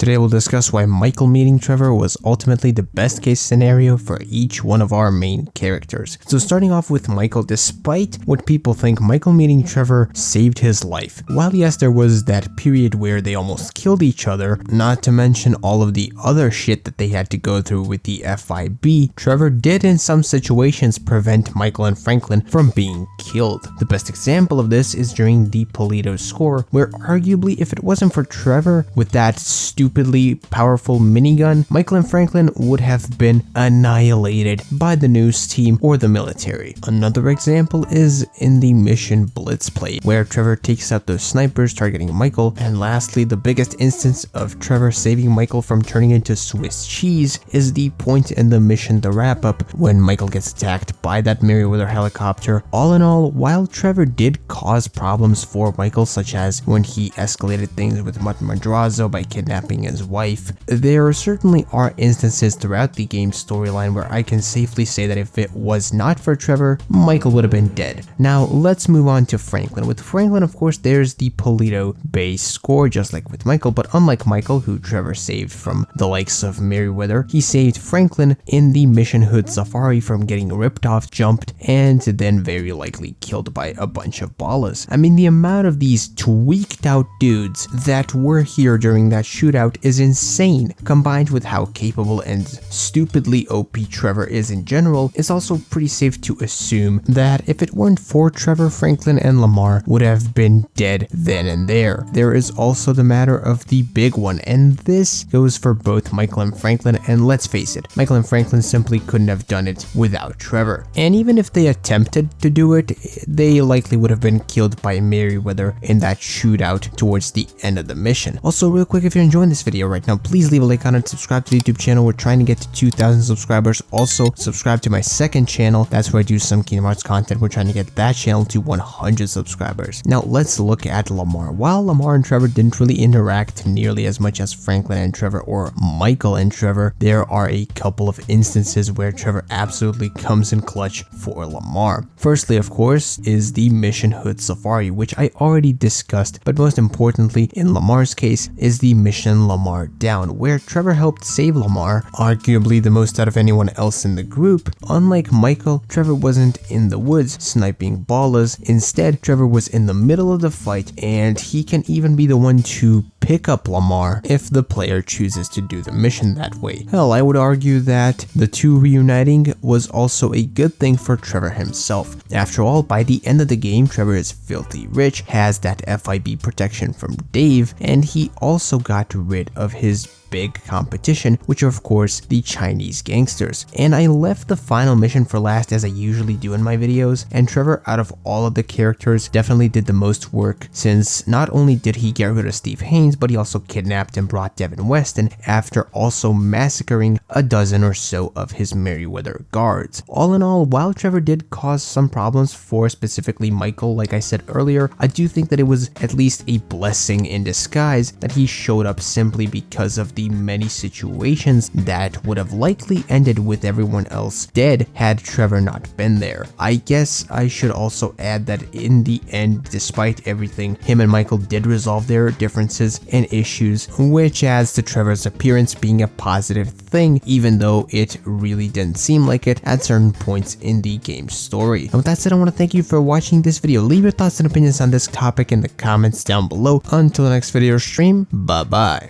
Today we'll discuss why Michael meeting Trevor was ultimately the best case scenario for each one of our main characters. So starting off with Michael, despite what people think, Michael meeting Trevor saved his life. While yes, there was that period where they almost killed each other, not to mention all of the other shit that they had to go through with the FIB, Trevor did in some situations prevent Michael and Franklin from being killed. The best example of this is during the Polito score, where arguably if it wasn't for Trevor with that stupidly powerful minigun, Michael and Franklin would have been annihilated by the news team or the military. Another example is in the Mission Blitz play, where Trevor takes out those snipers targeting Michael, and lastly, the biggest instance of Trevor saving Michael from turning into Swiss cheese is the point in the mission, the wrap up, when Michael gets attacked by that Merryweather helicopter. All in all, while Trevor did cause problems for Michael, such as when he escalated things with Madrazo by kidnapping his wife, there certainly are instances throughout the game's storyline where I can safely say that if it was not for Trevor, Michael would have been dead. Now let's move on to Franklin. With Franklin, of course, there's the Polito base score, just like with Michael, but unlike Michael, who Trevor saved from the likes of Merryweather, he saved Franklin in the Mission Hood Safari from getting ripped off, jumped, and then very likely killed by a bunch of ballas. I mean, the amount of these tweaked out dudes that were here during that shootout is insane. Combined with how capable and stupidly OP Trevor is in general, it's also pretty safe to assume that if it weren't for Trevor, Franklin and Lamar would have been dead then and there. There is also the matter of the big one, and this goes for both Michael and Franklin, and let's face it, Michael and Franklin simply couldn't have done it without Trevor. And even if they attempted to do it, they likely would have been killed by Merryweather in that shootout towards the end of the mission. Also, real quick, if you're enjoying this video right now, please leave a like on it, subscribe to the YouTube channel. We're trying to get to 2,000 subscribers. Also, subscribe to my second channel. That's where I do some Kingdom Hearts content. We're trying to get that channel to 100 subscribers. Now, let's look at Lamar. While Lamar and Trevor didn't really interact nearly as much as Franklin and Trevor or Michael and Trevor, there are a couple of instances where Trevor absolutely comes in clutch for Lamar. Firstly, of course, is the Mission Hood Safari, which I already discussed, but most importantly, in Lamar's case, is the Mission Lamar Down, where Trevor helped save Lamar, arguably the most out of anyone else in the group. Unlike Michael, Trevor wasn't in the woods sniping ballas. Instead, Trevor was in the middle of the fight, and he can even be the one to pick up Lamar if the player chooses to do the mission that way. Hell, I would argue that the two reuniting was also a good thing for Trevor himself. After all, by the end of the game, Trevor is filthy rich, has that FIB protection from Dave, and he also got rid of his big competition, which are of course the Chinese gangsters. And I left the final mission for last, as I usually do in my videos, and Trevor, out of all of the characters, definitely did the most work, since not only did he get rid of Steve Haynes, but he also kidnapped and brought Devin Weston after also massacring a dozen or so of his Merryweather guards. All in all, while Trevor did cause some problems for specifically Michael, like I said earlier, I do think that it was at least a blessing in disguise that he showed up simply because of the many situations that would have likely ended with everyone else dead had Trevor not been there. I guess I should also add that in the end, despite everything, him and Michael did resolve their differences and issues, which adds to Trevor's appearance being a positive thing, even though it really didn't seem like it at certain points in the game's story. And with that said, I want to thank you for watching this video. Leave your thoughts and opinions on this topic in the comments down below. Until the next video stream, bye bye.